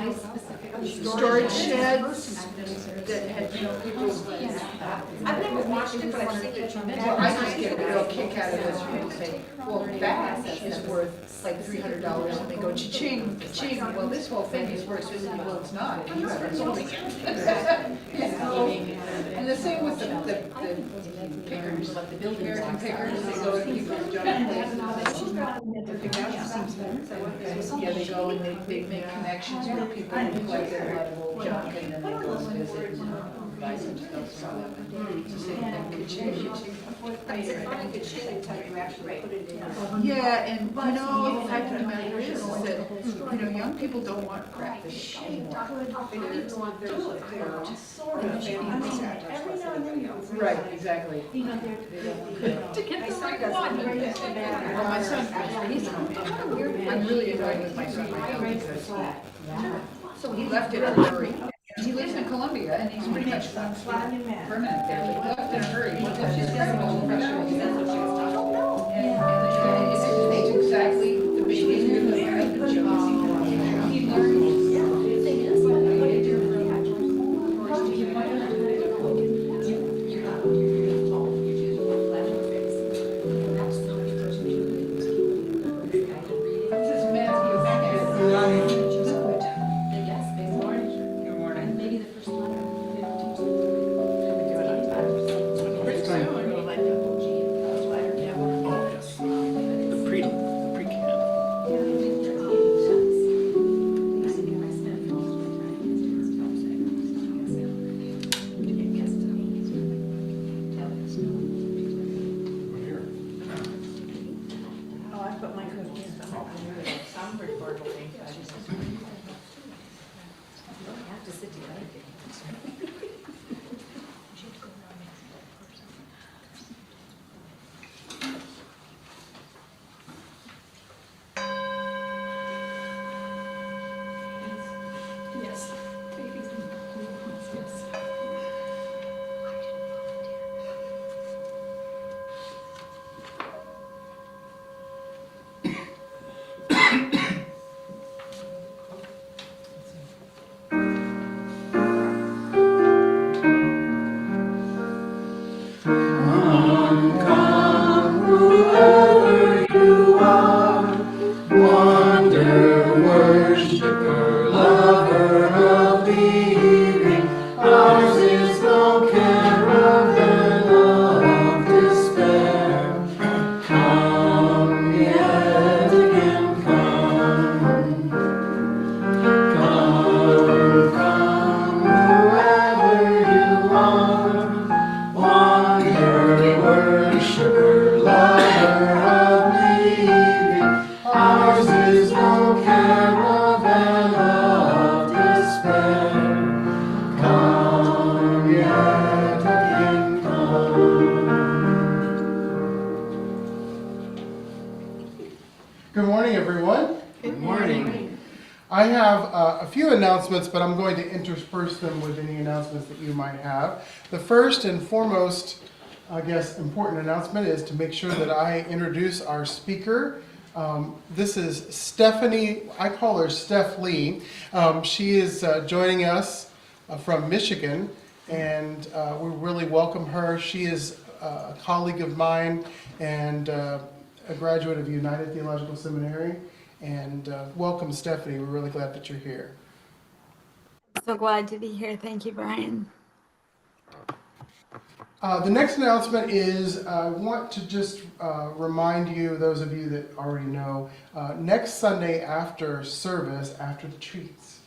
buy specific storage sheds that had, people's. I've never watched it, but I've seen it. Well, I just get a real kick out of this when people say, well, that is worth like $300, and they go cha-ching, cha-ching, well, this whole thing is worth $50, well, it's not. You haven't sold it yet. You know? And the same with the pickers, like the American pickers, they go to people's junk places. Yeah, they go and they make connections with people who collect a lot of old junk, and then they go visit and buy some stuff from them. It's the same thing, ka-ching, ka-ching. Yeah, and you know, the fact of the matter is that, you know, young people don't want crappy shit anymore. Right, exactly. To get the right one. Well, my son, I'm really annoyed with my son right now because so he left in a hurry. He lives in Columbia and he's pretty much permanent there, but he left in a hurry. He left his grandma's frustrated. And it's exactly the behavior that the job. He learned. Good morning, everyone. Good morning. I have a few announcements, but I'm going to intersperse them with any announcements that you might have. The first and foremost, I guess, important announcement is to make sure that I introduce our speaker. This is Stephanie, I call her Steph Lee. She is joining us from Michigan, and we really welcome her. She is a colleague of mine and a graduate of United Theological Seminary. And welcome, Stephanie. We're really glad that you're here. So glad to be here. Thank you, Brian. The next announcement is I want to just remind you, those of you that already know, next Sunday after service, after the treats,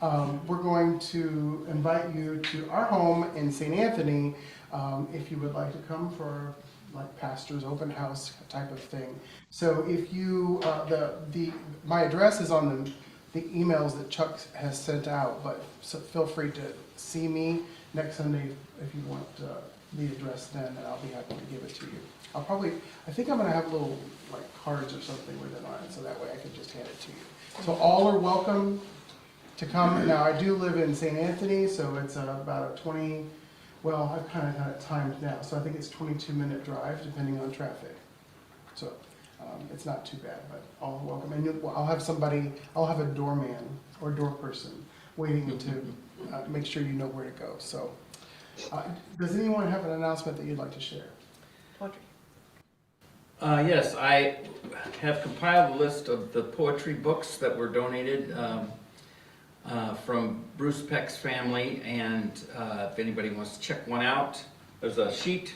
we're going to invite you to our home in St. Anthony if you would like to come for like pastor's open house type of thing. So if you, my address is on the emails that Chuck has sent out, but so feel free to see me next Sunday if you want the address then, and I'll be happy to give it to you. I think I'm gonna have little like cards or something with it on it, so that way I can just hand it to you. So all are welcome to come. Now I do live in St. Anthony, so it's about a well, I've kind of got it timed now, so I think it's 22-minute drive depending on traffic. So It's not too bad, but all are welcome. And I'll have a doorman or door person waiting to make sure you know where to go. So, does anyone have an announcement that you'd like to share? Yes, I have compiled a list of the poetry books that were donated from Bruce Peck's family, and if anybody wants to check one out, there's a sheet,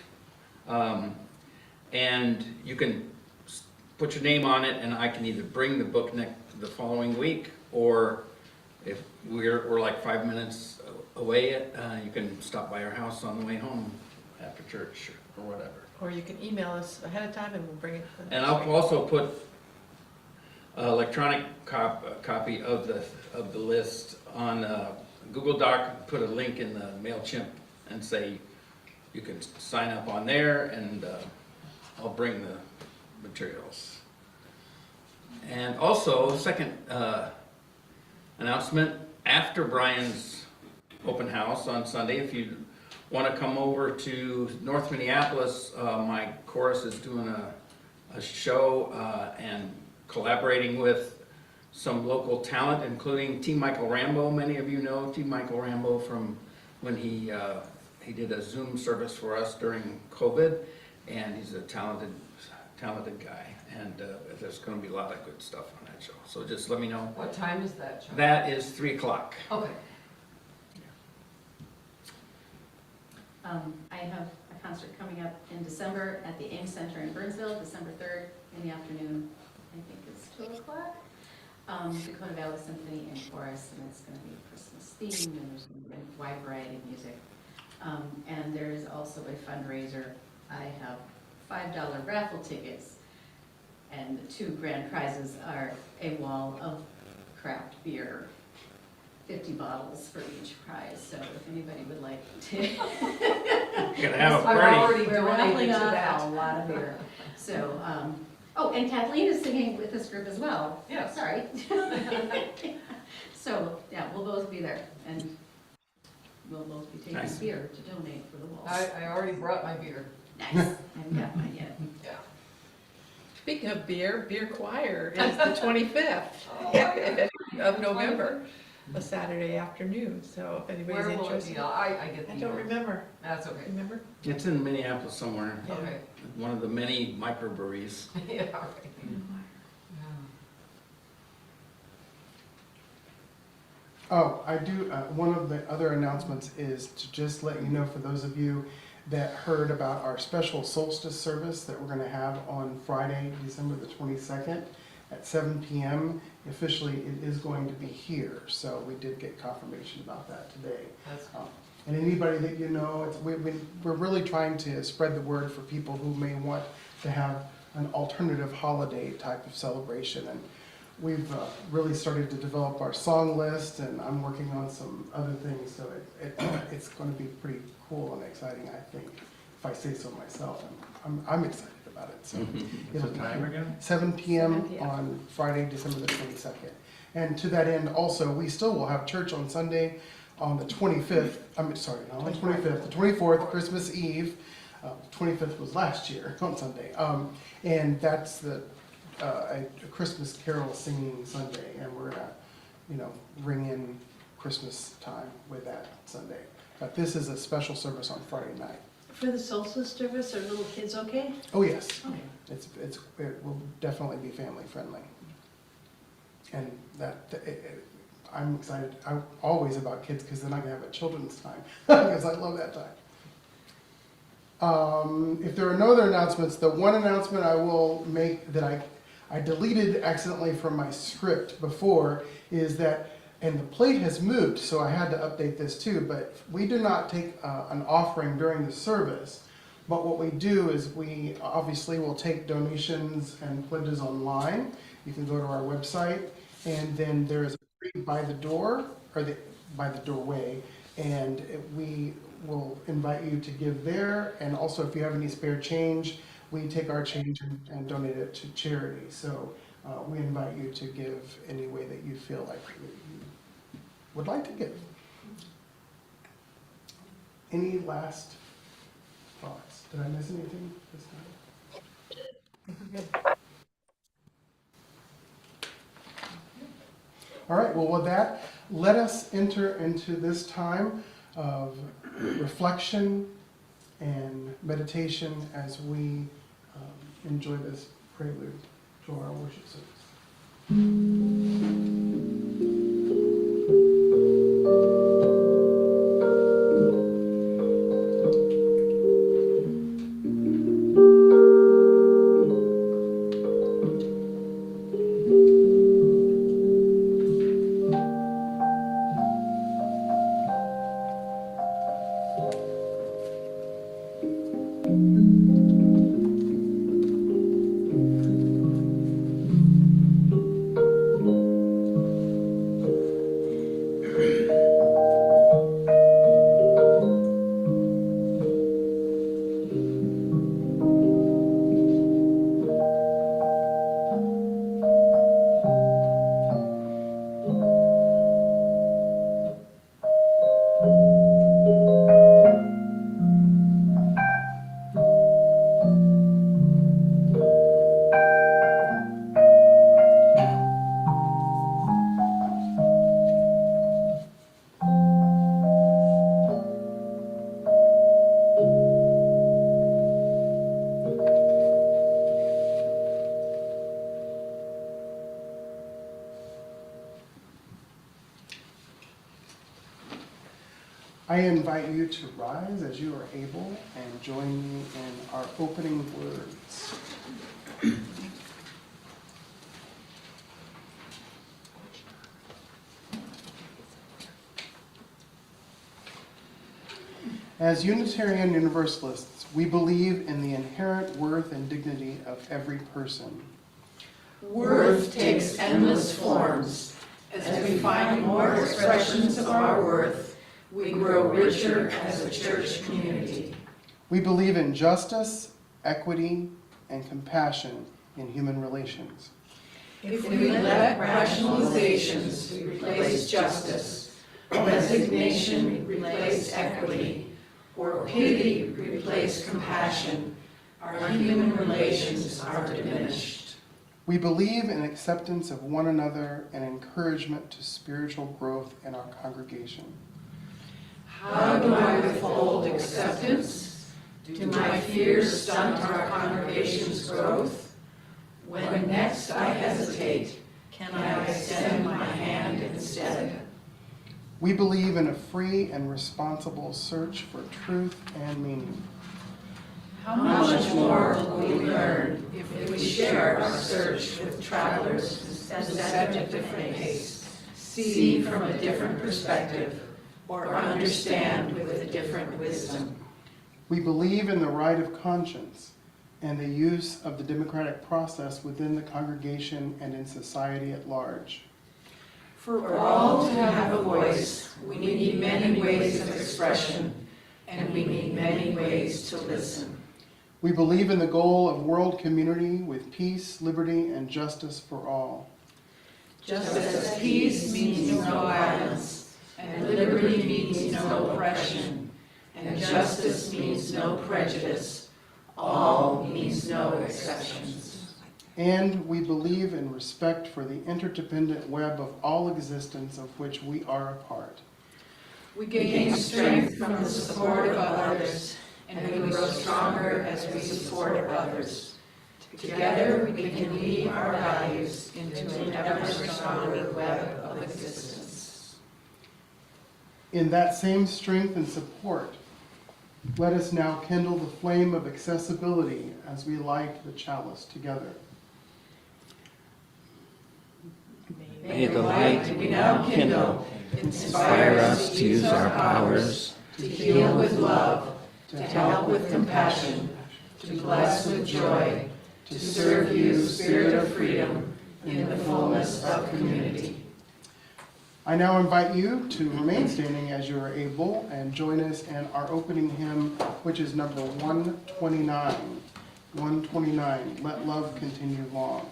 and you can put your name on it, and I can either bring the book the following week, or if we're like 5 minutes away, you can stop by our house on the way home after church or whatever. Or you can email us ahead of time and we'll bring it. And I'll also put electronic copy of the list on Google Doc, put a link in the MailChimp and say you can sign up on there, and I'll bring the materials. And also, second announcement, after Brian's open house on Sunday, if you want to come over to North Minneapolis, my chorus is doing a show and collaborating with some local talent, including T. Michael Rambo. Many of you know T. Michael Rambo from when he did a Zoom service for us during COVID, and he's a talented guy, and there's going to be a lot of good stuff on that show. So just let me know. What time is that show? That is 3 o'clock. Okay. I have a concert coming up in December at the Ames Center in Burnsville, December 3rd in the afternoon. I think it's 2 o'clock. Dakota Valley Symphony and Chorus, and it's going to be Christmas themed, and there's going to be a wide variety of music. And there's also a fundraiser. I have $5 raffle tickets, and the 2 grand prizes are a wall of craft beer, 50 bottles for each prize, so if anybody would like to. You're gonna have a I've party. already We're raffling donated to off that. a lot of beer. So, oh, and Kathleen is singing with this group as well. Yes. Sorry. So, yeah, we'll both be there, and we'll both be taking Nice. beer to donate for the walls. I already brought my beer. Nice. I haven't got mine yet. Yeah. Speaking of beer choir is the 25th of November, a Saturday afternoon, so if anybody's Where will it interested. be? I get the I don't email. remember, That's okay. remember? It's in Minneapolis somewhere, Yeah. Okay. one of the many microbreweries. Yeah, all right. Oh, I do, one of the other announcements is to just let you know, for those of you that heard about our special solstice service that we're gonna have on Friday, December the 22nd at 7 p.m. Officially, it is going to be here, so we did get confirmation about that today. That's And anybody that you know, we're really trying to spread the word for people who may want to have an alternative holiday type of celebration. And we've really started to develop our song list, and I'm working on some other things, so it's going to be pretty cool and exciting, I think, if I say so myself. And I'm excited about it. So it'll be time again? 7 p.m. 7 p.m. on Friday, December the 22nd. And to that end, also, we still will have church on Sunday on the 25th. I'm sorry, not on the 25th, the 24th, Christmas Eve. 25th was last year on Sunday, and that's a Christmas carol singing Sunday, and we're gonna, ring in Christmas time with that Sunday. But this is a special service on Friday night. For the solstice service, are little kids okay? Oh yes, Okay. it will definitely be family friendly, and I'm excited. I'm always about kids because then I can have a children's time because I love that time. If there are no other announcements, the one announcement I will make that I deleted accidentally from my script before is that, and the plate has moved, so I had to update this too, but we do not take an offering during the service. But what we do is we obviously will take donations and pledges online. You can go to our website, and then there is a plate by the door, or by the doorway, and we will invite you to give there. And also, if you have any spare change, we take our change and donate it to charity. So we invite you to give any way that you feel like you would like to give. Any last thoughts? Did I miss anything this time? All right, well, with that, let us enter into this time of reflection and meditation as we enjoy this prelude to our worship service. I invite you to rise as you are able and join me in our opening words. As Unitarian Universalists, we believe in the inherent worth and dignity of every person. Worth takes endless forms. As we find more expressions of our worth, we grow richer as a church community. We believe in justice, equity, and compassion in human relations. If we let rationalizations replace justice, resignation replace equity, or pity replace compassion, our human relations are diminished. We believe in acceptance of one another and encouragement to spiritual growth in our congregation. How do I withhold acceptance? Do my fears stunt our congregation's growth? When next I hesitate, can I extend my hand instead? We believe in a free and responsible search for truth and meaning. How much more will we learn if we share our search with travelers who set at a different pace, see from a different perspective, or understand with a different wisdom? We believe in the right of conscience and the use of the democratic process within the congregation and in society at large. For all to have a voice, we need many ways of expression, and we need many ways to listen. We believe in the goal of world community with peace, liberty, and justice for all. Just as peace means no violence, and liberty means no oppression, and justice means no prejudice, all means no exceptions. And we believe in respect for the interdependent web of all existence of which we are a part. We gain strength from the support of others, and we grow stronger as we support others. Together, we can weave our values into an ever stronger web of existence. In that same strength and support, let us now kindle the flame of accessibility as we light the chalice together. May the light we now kindle inspire us to use our powers to heal with love, to help with compassion, to bless with joy, to serve you, Spirit of freedom, in the fullness of community. I now invite you to remain standing as you are able and join us in our opening hymn, which is number 129. 129, Let Love Continue Long.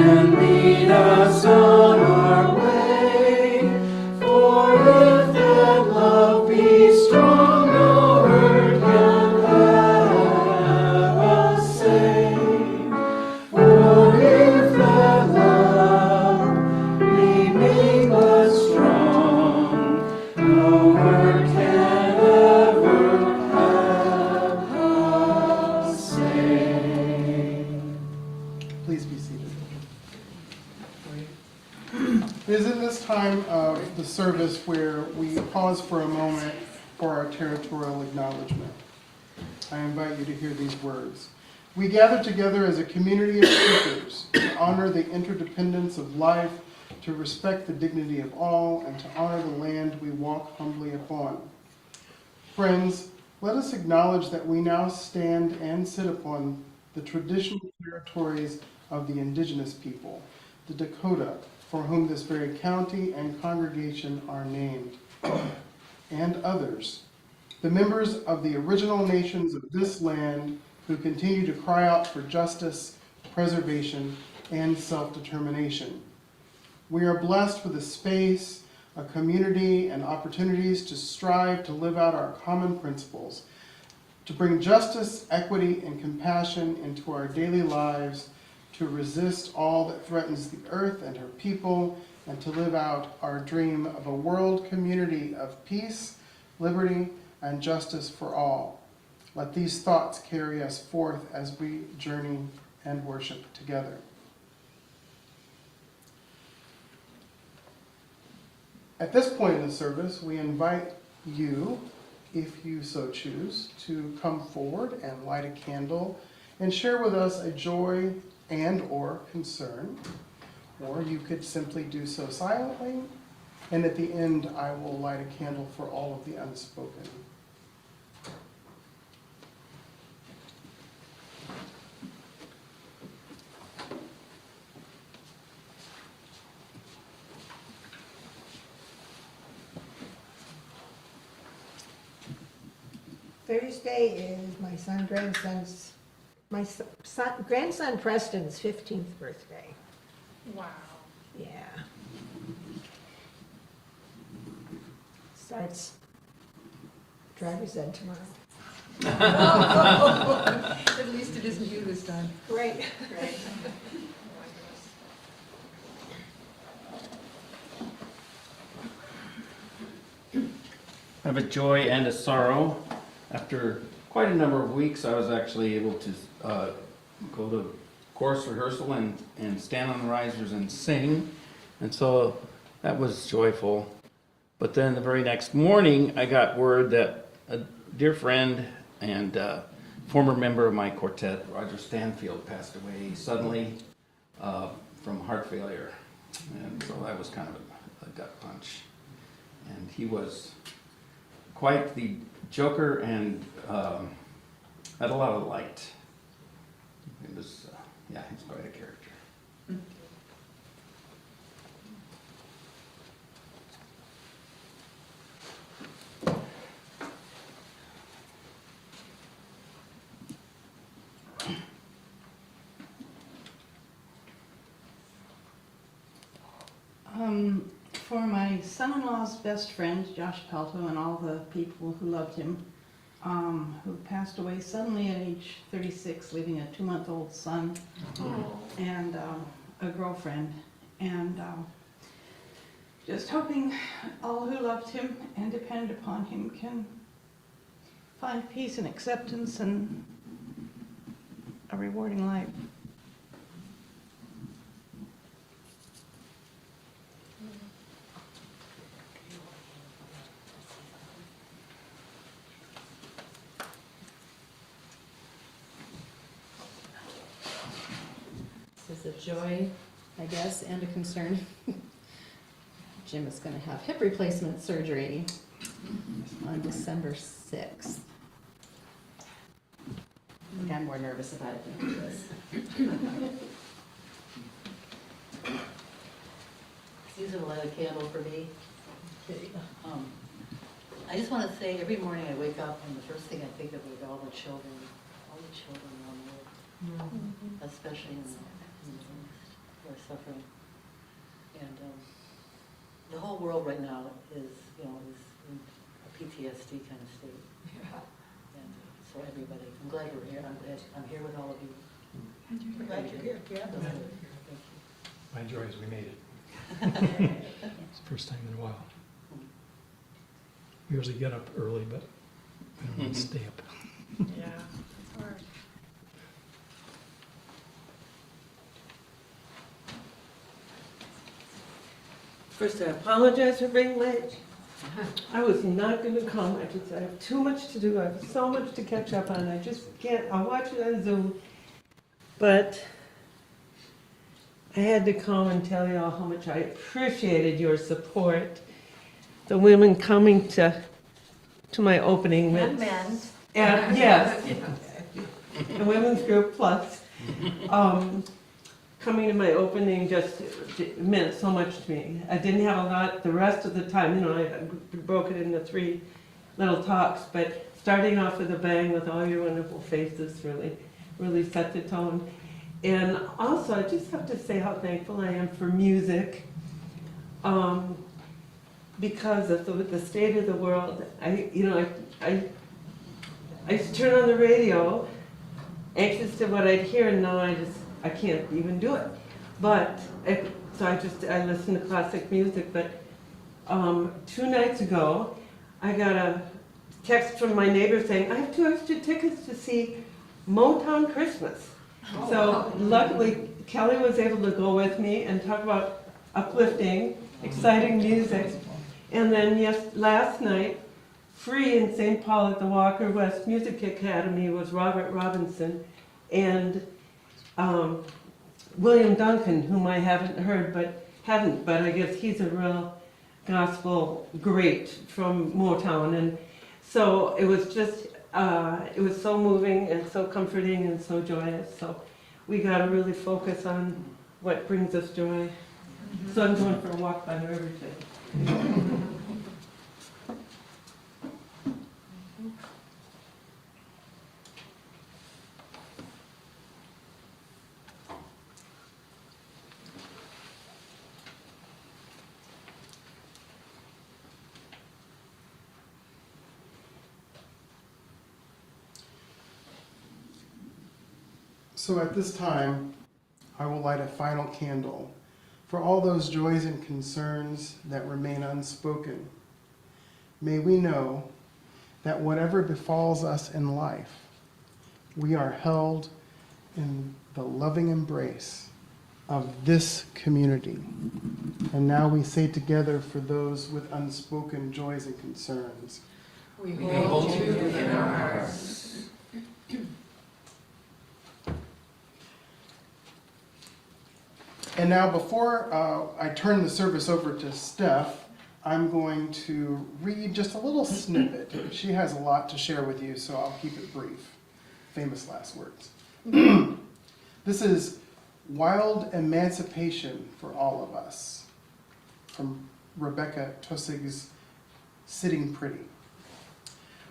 and lead us on our way. For if that love be strong, no hurt can have us safe. For if that love remain but strong, no hurt can ever have us safe. Please be seated. It is in this time of the service where we pause for a moment for our territorial acknowledgement. I invite you to hear these words. We gather together as a community of speakers to honor the interdependence of life, to respect the dignity of all, and to honor the land we walk humbly upon. Friends, let us acknowledge that we now stand and sit upon the traditional territories of the indigenous people, the Dakota, for whom this very county and congregation are named, and others, the members of the original nations of this land who continue to cry out for justice, preservation, and self-determination. We are blessed with a space, a community, and opportunities to strive to live out our common principles, to bring justice, equity, and compassion into our daily lives, to resist all that threatens the earth and her people, and to live out our dream of a world community of peace, liberty, and justice for all. Let these thoughts carry us forth as we journey and worship together. At this point in the service, we invite you, if you so choose, to come forward and light a candle and share with us a joy and or concern, or you could simply do so silently, and at the end I will light a candle for all of the unspoken. Thursday is my grandson Preston's 15th birthday. Wow. Yeah. Starts driver's ed tomorrow. At least it isn't you this time. Right. Right. I have a joy and a sorrow. After quite a number of weeks, I was actually able to go to chorus rehearsal and stand on the risers and sing. And so that was joyful. But then the very next morning, I got word that a dear friend and former member of my quartet, Roger Stanfield, passed away suddenly from heart failure. And so that was kind of a gut punch. And he was quite the joker and had a lot of light. It was, yeah, he's quite a character. For my son-in-law's best friend, Josh Pelto, and all the people who loved him, who passed away suddenly at age 36, leaving a 2-month-old son and a girlfriend. And just hoping all who loved him and depended upon him can find peace and acceptance and a rewarding life. This is a joy, I guess, and a concern. Jim is going to have hip replacement surgery on December 6th. I think I'm more nervous about it than he is. These are a light a candle for me. I just want to say, every morning I wake up and the first thing I think of is all the children around the world, especially in the who are suffering. And the whole world right now is, you know, is in a PTSD kind of state. And so everybody, I'm glad we're here. I'm here with all of you. We're glad you're here, yeah. Thank you. My joy is we made it. It's the first time in a while. We usually get up early, but I don't want to stay up. Yeah, it's hard. First, I apologize for being late. I was not going to come. I have too much to do. I have so much to catch up on. I just can't. I'll watch it on Zoom. But I had to come and tell you all how much I appreciated your support. The women coming to my opening. And men. And yes, the Women's Group Plus. Coming to my opening just meant so much to me. I didn't have a lot the rest of the time, you know, I broke it into 3 little talks, but starting off with a bang with all your wonderful faces really set the tone. And also, I just have to say how thankful I am for music, because of the state of the world. I used to turn on the radio, anxious to what I'd hear, and now I can't even do it. But, so I listen to classic music, but 2 nights ago, I got a text from my neighbor saying, I have 2 extra tickets to see Motown Christmas. So luckily, Kelly was able to go with me and talk about uplifting, exciting music. And then last night, free in St. Paul at the Walker West Music Academy was Robert Robinson and William Duncan, whom I haven't heard, but I guess he's a real gospel great from Motown. And so it was just, it was so moving and so comforting and so joyous. So we got to really focus on what brings us joy. So I'm going for a walk by the river today. So at this time, I will light a final candle for all those joys and concerns that remain unspoken. May we know that whatever befalls us in life, we are held in the loving embrace of this community. And now we say together for those with unspoken joys and concerns. We hold you in our hearts. And now before I turn the service over to Steph, I'm going to read just a little snippet. She has a lot to share with you, so I'll keep it brief. Famous last words. This is Wild Emancipation for All of Us, from Rebecca Tussig's Sitting Pretty.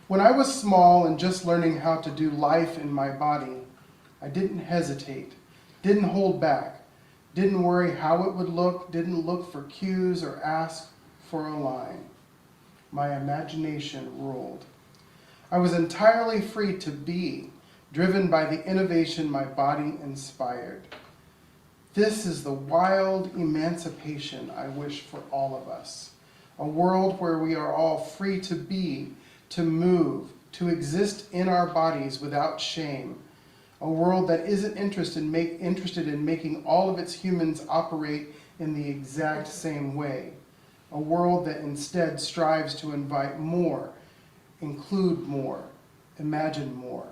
When I was small and just learning how to do life in my body, I didn't hesitate, didn't hold back, didn't worry how it would look, didn't look for cues or ask for a line. My imagination ruled. I was entirely free to be, driven by the innovation my body inspired. This is the wild emancipation I wish for all of us. A world where we are all free to be, to move, to exist in our bodies without shame. A world that isn't interested in making all of its humans operate in the exact same way. A world that instead strives to invite more, include more, imagine more.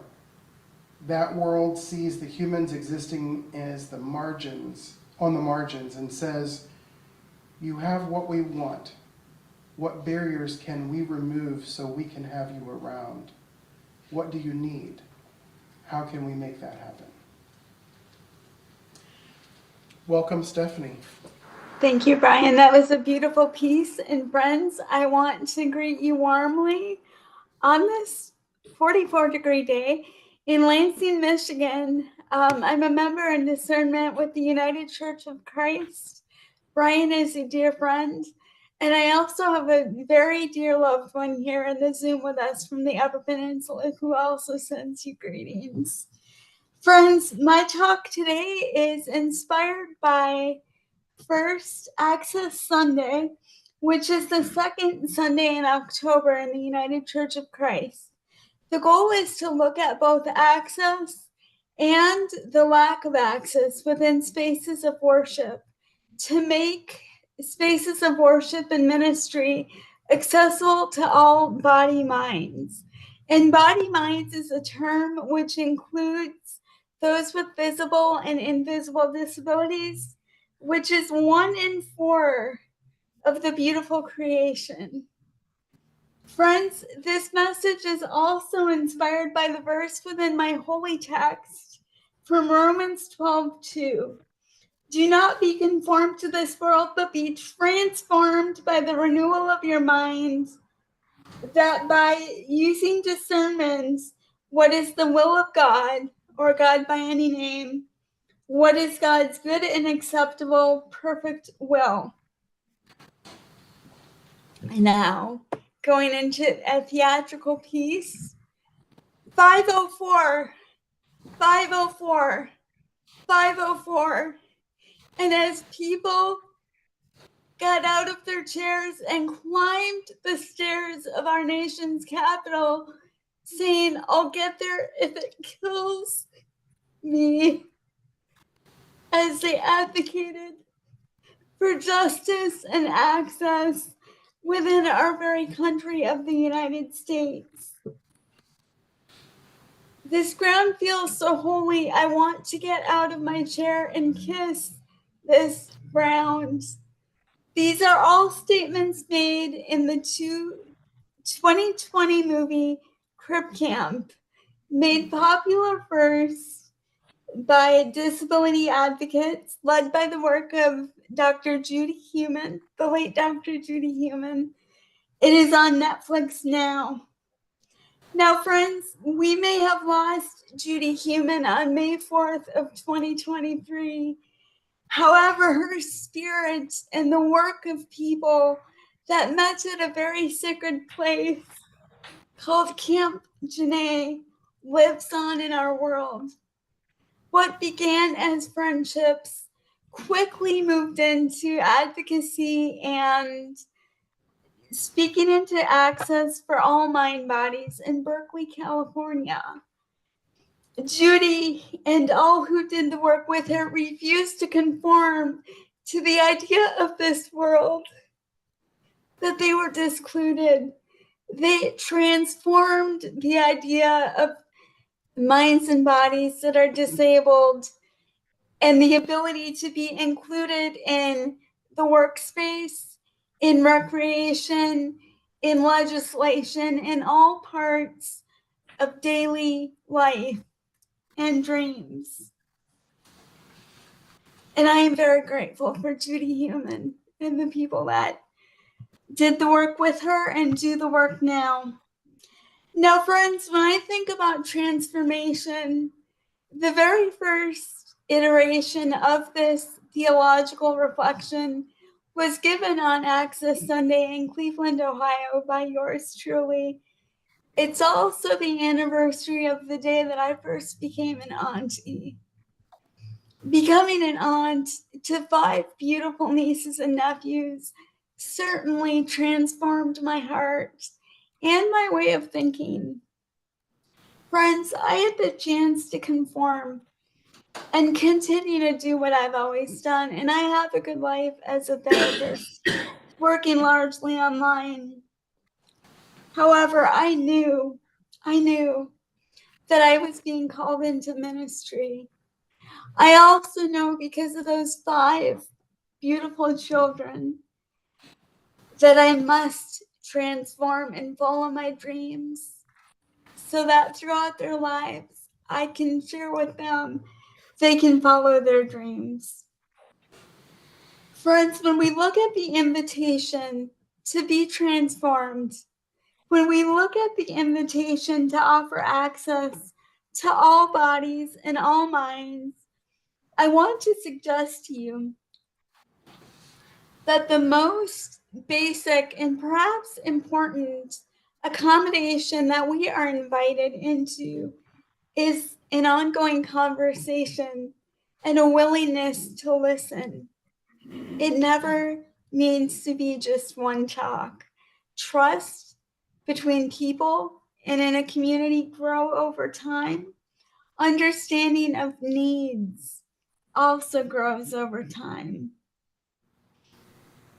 That world sees the humans existing as on the margins, and says, you have what we want. What barriers can we remove so we can have you around? What do you need? How can we make that happen? Welcome, Stephanie. Thank you, Brian. That was a beautiful piece. And friends, I want to greet you warmly on this 44-degree day in Lansing, Michigan. I'm a member in discernment with the United Church of Christ. Brian is a dear friend. And I also have a very dear loved one here in the Zoom with us from the Upper Peninsula who also sends you greetings. Friends, my talk today is inspired by First Access Sunday, which is the second Sunday in October in the United Church of Christ. The goal is to look at both access and the lack of access within spaces of worship to make spaces of worship and ministry accessible to all body minds. And body minds is a term which includes those with visible and invisible disabilities, which is 1 in 4 of the beautiful creation. Friends, this message is also inspired by the verse within my holy text from Romans 12:2. Do not be conformed to this world, but be transformed by the renewal of your mind, that by using discernment, what is the will of God, or God by any name, what is God's good and acceptable, perfect will. Now, going into a theatrical piece, 504, 504, 504. And as people got out of their chairs and climbed the stairs of our nation's capital, saying, I'll get there if it kills me, as they advocated for justice and access within our very country of the United States. This ground feels so holy, I want to get out of my chair and kiss this ground. These are all statements made in the 2020 movie Crip Camp, made popular first by disability advocates led by the work of Dr. Judy Heumann, the late Dr. Judy Heumann. It is on Netflix now. Now, friends, we may have lost Judy Heumann on May 4th of 2023. However, her spirit and the work of people that met at a very sacred place called Camp Janae lives on in our world. What began as friendships quickly moved into advocacy and speaking into access for all mind bodies in Berkeley, California. Judy and all who did the work with her refused to conform to the idea of this world, that they were discluded. They transformed the idea of minds and bodies that are disabled and the ability to be included in the workspace, in recreation, in legislation, in all parts of daily life and dreams. And I am very grateful for Judy Heumann and the people that did the work with her and do the work now. Now, friends, when I think about transformation, the very first iteration of this theological reflection was given on Access Sunday in Cleveland, Ohio by yours truly. It's also the anniversary of the day that I first became an auntie. Becoming an aunt to 5 beautiful nieces and nephews certainly transformed my heart and my way of thinking. Friends, I had the chance to conform and continue to do what I've always done, and I have a good life as a therapist, working largely online. However, I knew that I was being called into ministry. I also know, because of those 5 beautiful children, that I must transform and follow my dreams so that throughout their lives, I can share with them they can follow their dreams. Friends, when we look at the invitation to be transformed, when we look at the invitation to offer access to all bodies and all minds, I want to suggest to you that the most basic and perhaps important accommodation that we are invited into is an ongoing conversation and a willingness to listen. It never needs to be just one talk. Trust between people and in a community grow over time. Understanding of needs also grows over time.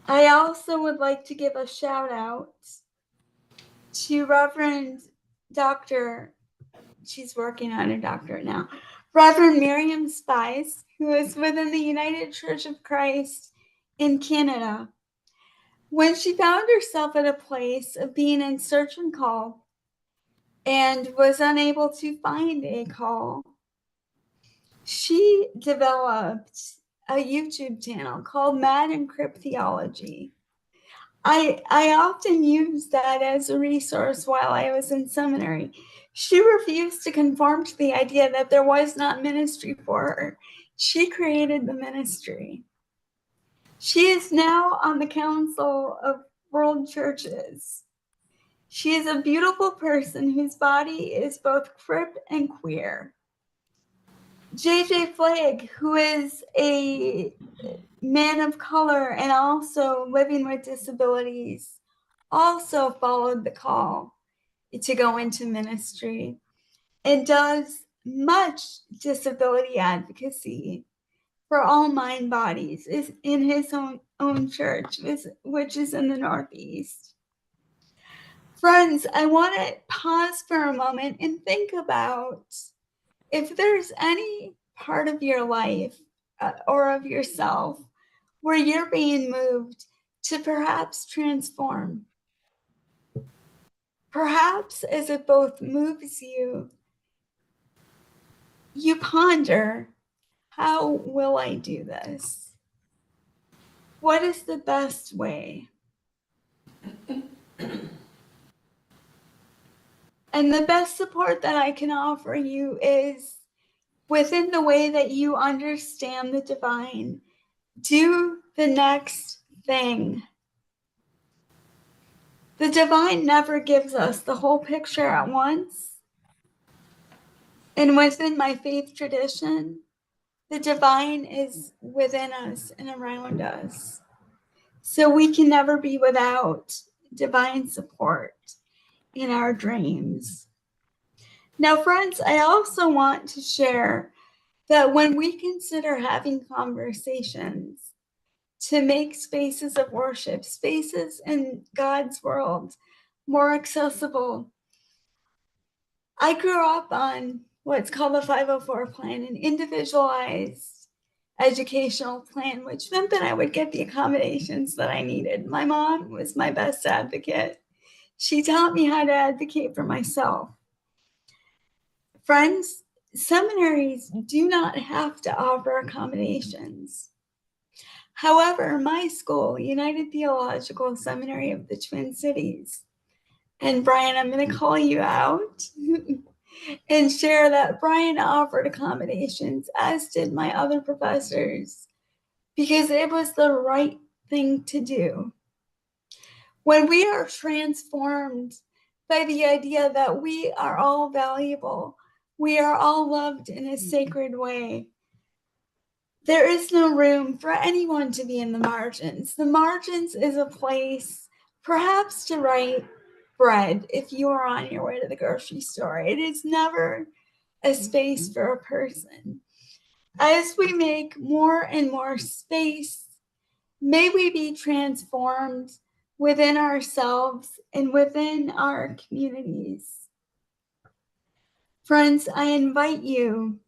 I also would like to give a shout out to Reverend Dr. She's working on a doctorate now, Reverend Miriam Spies, who is within the United Church of Christ in Canada. When she found herself at a place of being in search and call and was unable to find a call, she developed a YouTube channel called Mad and Crypt Theology. I often used that as a resource while I was in seminary. She refused to conform to the idea that there was not ministry for her. She created the ministry. She is now on the Council of World Churches. She is a beautiful person whose body is both crypt and queer. JJ Flagg, who is a man of color and also living with disabilities, also followed the call to go into ministry and does much disability advocacy for all mind bodies is in his own church, which is in the Northeast. Friends, I want to pause for a moment and think about if there's any part of your life or of yourself where you're being moved to perhaps transform. Perhaps as it both moves you, you ponder, how will I do this? What is the best way? And the best support that I can offer you is within the way that you understand the divine. Do the next thing. The divine never gives us the whole picture at once. And within my faith tradition, the divine is within us and around us. So we can never be without divine support in our dreams. Now, friends, I also want to share that when we consider having conversations to make spaces of worship, spaces in God's world more accessible, I grew up on what's called the 504 plan, an individualized educational plan, which meant that I would get the accommodations that I needed. My mom was my best advocate. She taught me how to advocate for myself. Friends, seminaries do not have to offer accommodations. However, my school, United Theological Seminary of the Twin Cities, and Brian, I'm going to call you out and share that Brian offered accommodations, as did my other professors, because it was the right thing to do. When we are transformed by the idea that we are all valuable, we are all loved in a sacred way, there is no room for anyone to be in the margins. The margins is a place perhaps to write bread if you are on your way to the grocery store. It is never a space for a person. As we make more and more space, may we be transformed within ourselves and within our communities. Friends, I invite you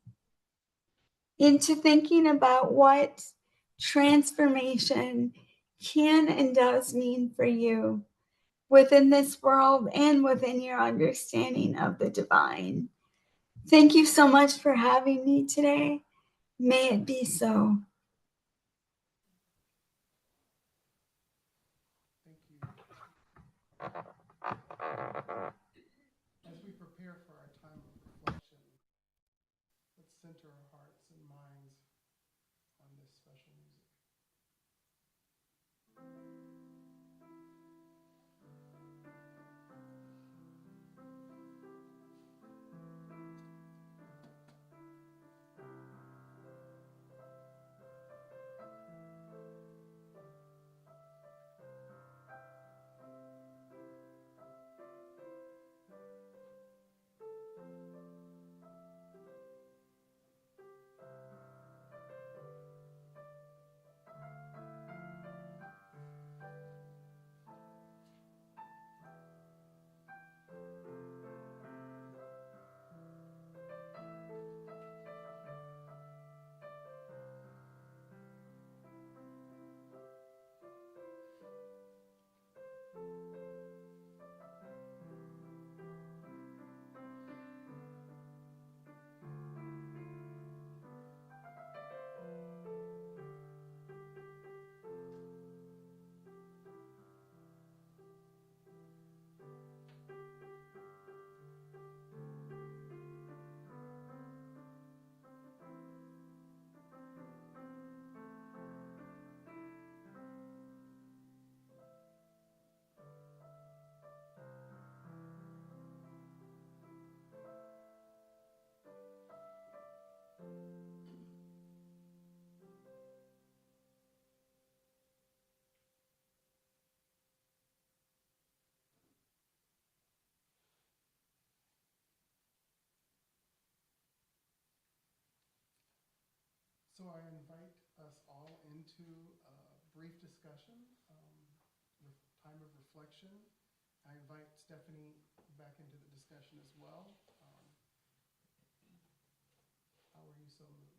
into thinking about what transformation can and does mean for you within this world and within your understanding of the divine. Thank you so much for having me today. May it be so. As we prepare for our time of reflection, So I invite us all into a brief discussion with time of reflection. I invite Stephanie back into the discussion as well. How are you so moved?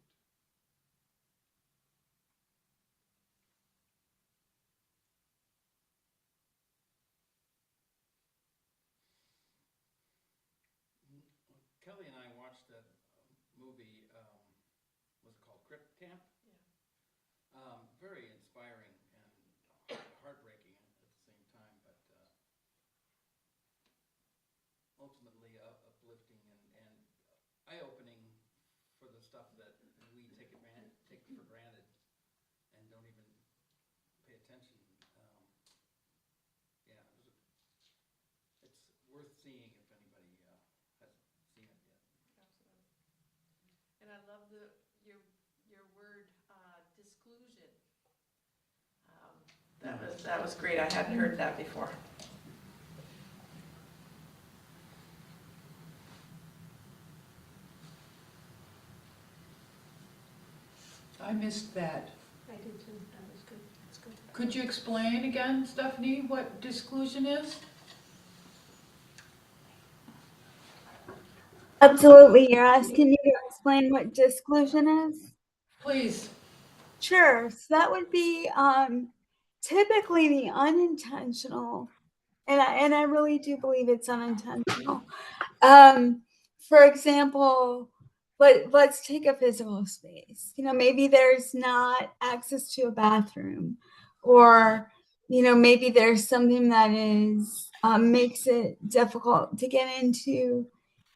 Kelly and I watched that movie, was it called Crypt Camp? Very inspiring and heartbreaking at the same time, but ultimately uplifting and eye-opening for the stuff that we take for granted and don't even pay attention. Yeah, it's worth seeing if anybody hasn't seen it yet. Absolutely. And I love your word, disclusion. That was great. I hadn't heard that before. I missed that. I did too, that was good, that's good. Could you explain again, Stephanie, what disclusion is? Absolutely. You're asking me to explain what disclusion is? Please. Sure. So that would be typically the unintentional, and I really do believe it's unintentional. For example, let's take a physical space. Maybe there's not access to a bathroom, or maybe there's something that is makes it difficult to get into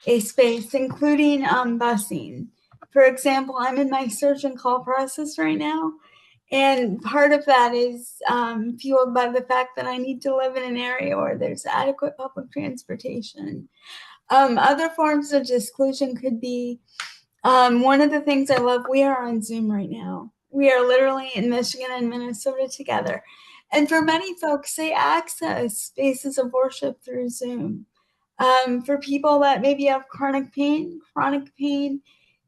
a space, including busing. For example, I'm in my surgeon call process right now, and part of that is fueled by the fact that I need to live in an area where there's adequate public transportation. Other forms of disclusion could be one of the things I love. We are on Zoom right now. We are literally in Michigan and Minnesota together. And for many folks, they access spaces of worship through Zoom. For people that maybe have chronic pain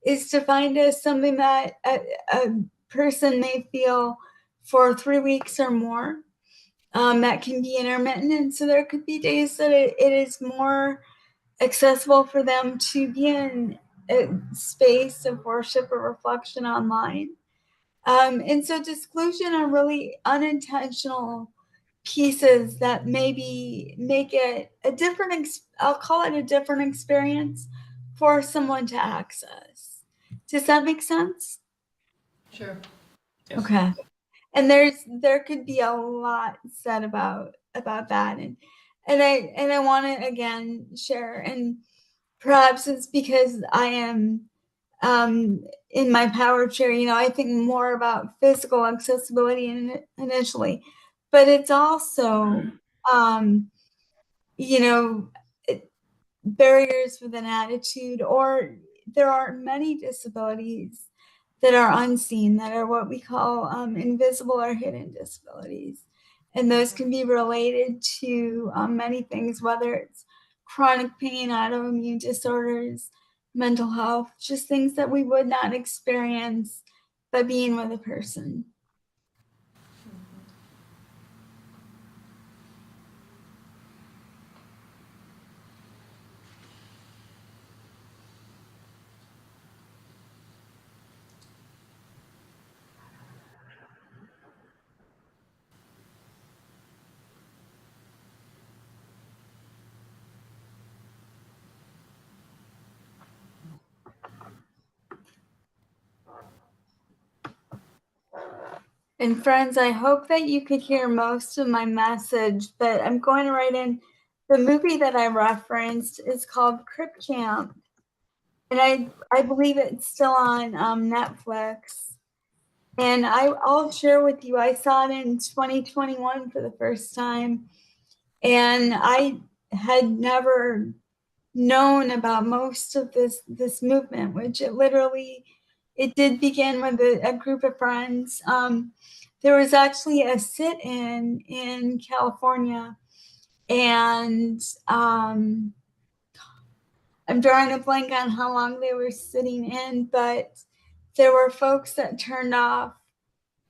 is defined as something that a person may feel for 3 weeks or more. That can be intermittent. And so there could be days that it is more accessible for them to be in a space of worship or reflection online. And so disclusion are really unintentional pieces that maybe make it a different, I'll call it a different experience for someone to access. Does that make sense? Sure. Yes. Okay. And there could be a lot said about that. And I want to again share, and perhaps it's because I am in my power chair, I think more about physical accessibility initially, but it's also, barriers with an attitude, or there are many disabilities that are unseen, that are what we call invisible or hidden disabilities. And those can be related to many things, whether it's chronic pain, autoimmune disorders, mental health, just things that we would not experience by being with a person. And friends, I hope that you could hear most of my message, but I'm going to write in the movie that I referenced is called Crypt Camp. And I believe it's still on Netflix. And I'll share with you, I saw it in 2021 for the first time. And I had never known about most of this movement, which it did begin with a group of friends. There was actually a sit-in in California, and I'm drawing a blank on how long they were sitting in, but there were folks that turned off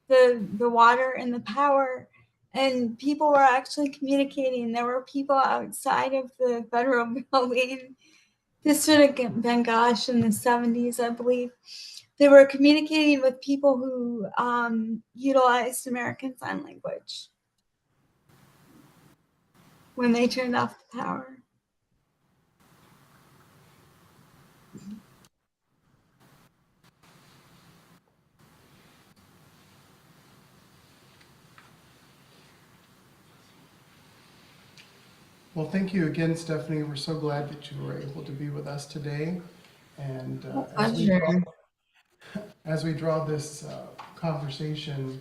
the water and the power, and people were actually communicating. There were people outside of the federal building. This would have been, gosh, in the 70s, I believe. They were communicating with people who utilized American Sign Language when they turned off the power. Well, thank you again, Stephanie. We're so glad that you were able to be with us today. And as we draw this conversation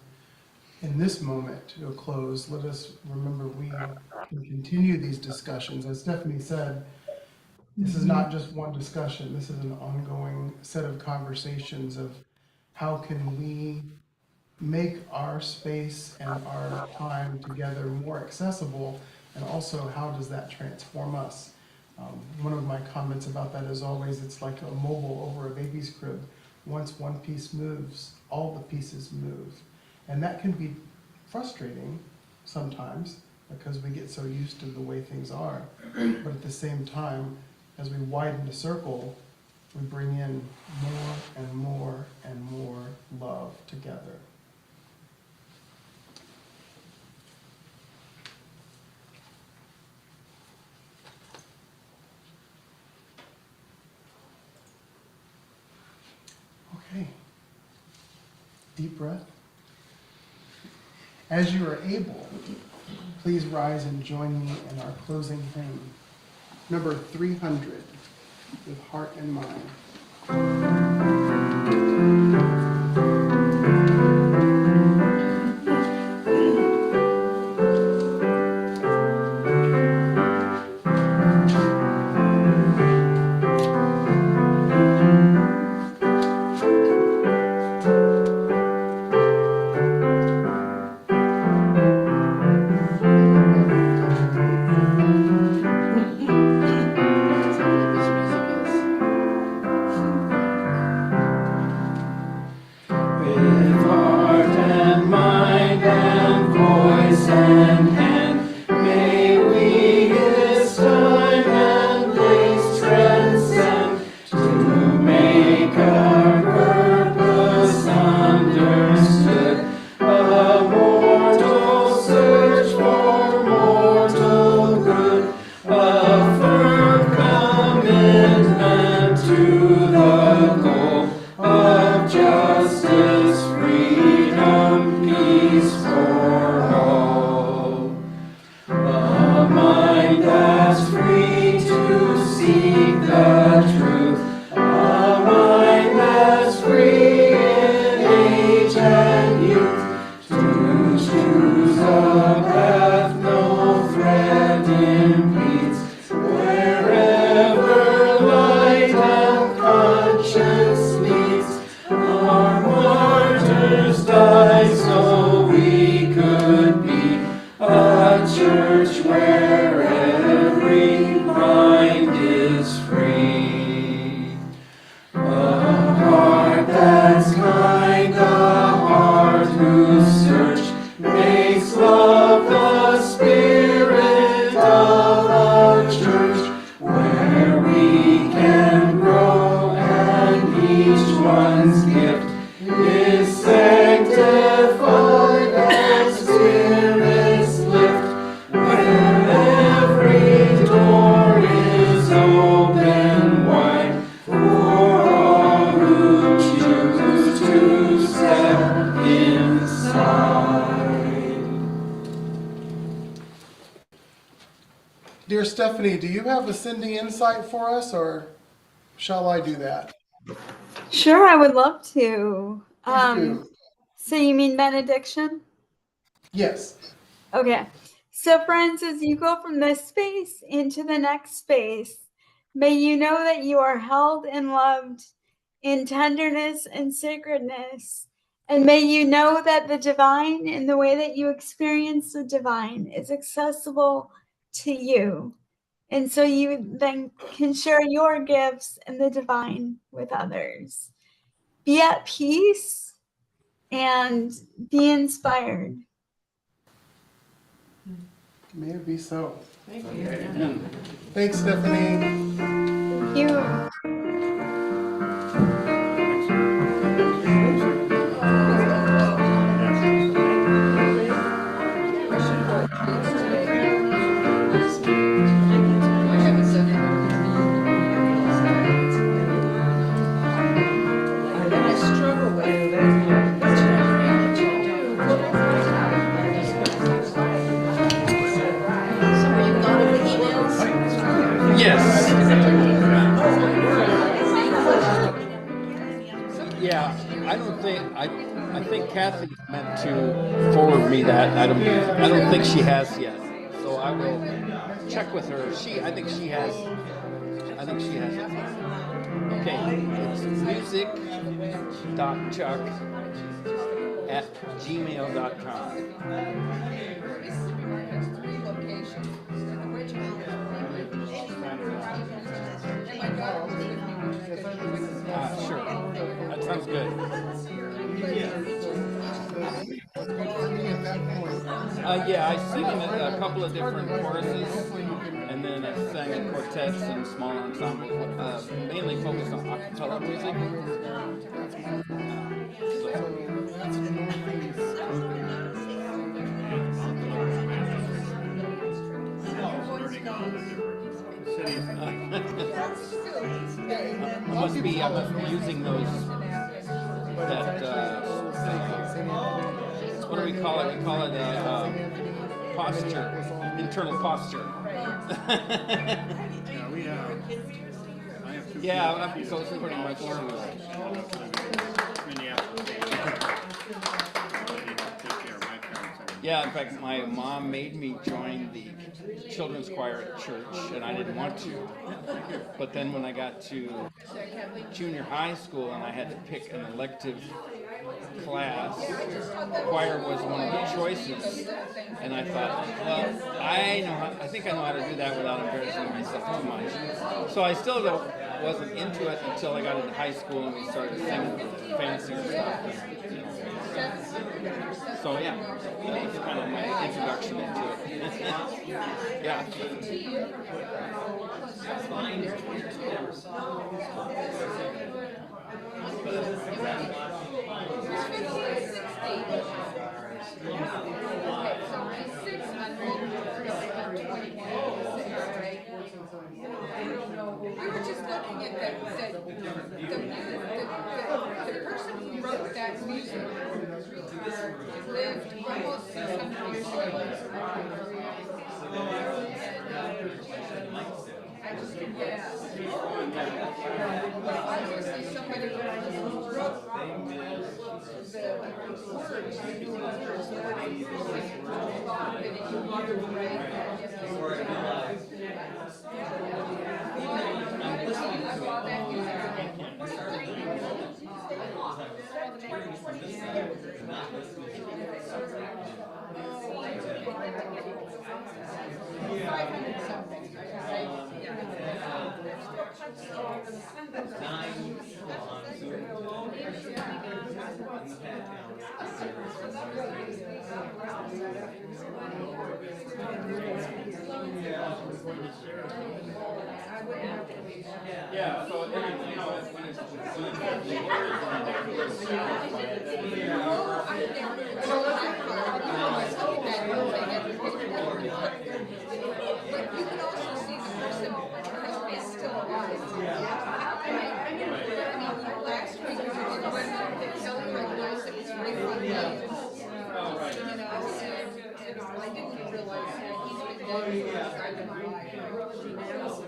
in this moment to a close, let us remember we can continue these discussions. As Stephanie said, this is not just one discussion. This is an ongoing set of conversations of how can we make our space and our time together more accessible, and also how does that transform us. One of my comments about that is always it's like a mobile over a baby's crib. Once one piece moves, all the pieces move. And that can be frustrating sometimes because we get so used to the way things are. But at the same time, as we widen the circle, we bring in more and more and more love together. Okay. Deep breath. As you are able, please rise and join me in our closing hymn, number 300, with heart and mind. Dear Stephanie, do you have a Cindy insight for us, or shall I do that? Sure, I would love to. Please do. So you mean benediction? Yes. Okay. So friends, as you go from this space into the next space, may you know that you are held and loved in tenderness and sacredness. And may you know that the divine and the way that you experience the divine is accessible to you. And so you then can share your gifts and the divine with others. be at peace and be inspired. May it be so. Thank you. Thanks, Stephanie. Thank you. Yes. Yeah, I think Kathy meant to forward me that. I don't think she has yet. So I will check with her. I think she has it. Okay, it's music.chuck@gmail.com. Sure. That sounds good. Yeah, I sing in a couple of different choruses, and then I sang in quartets and small ensembles, mainly focused on a cappella music. I must be using those, what do we call it? We call it posture, internal posture. Yeah, I go pretty much. Yeah, in fact, my mom made me join the children's choir at church, and I didn't want to. But then when I got to junior high school and I had to pick an elective class, choir was one of the choices. And I thought, well, I think I know how to do that without embarrassing myself too much. So I still wasn't into it until I got into high school and we started singing fancier stuff. So yeah, that was kind of my introduction into it. Yeah. We were just looking at the person who wrote that music lived almost 600 years ago. I just think obviously somebody wrote the words, Yeah, so when but you can also see the person is still alive. Last week, when Kelly recognized it was 45 years, and I didn't realize that he's been dead for 5 years.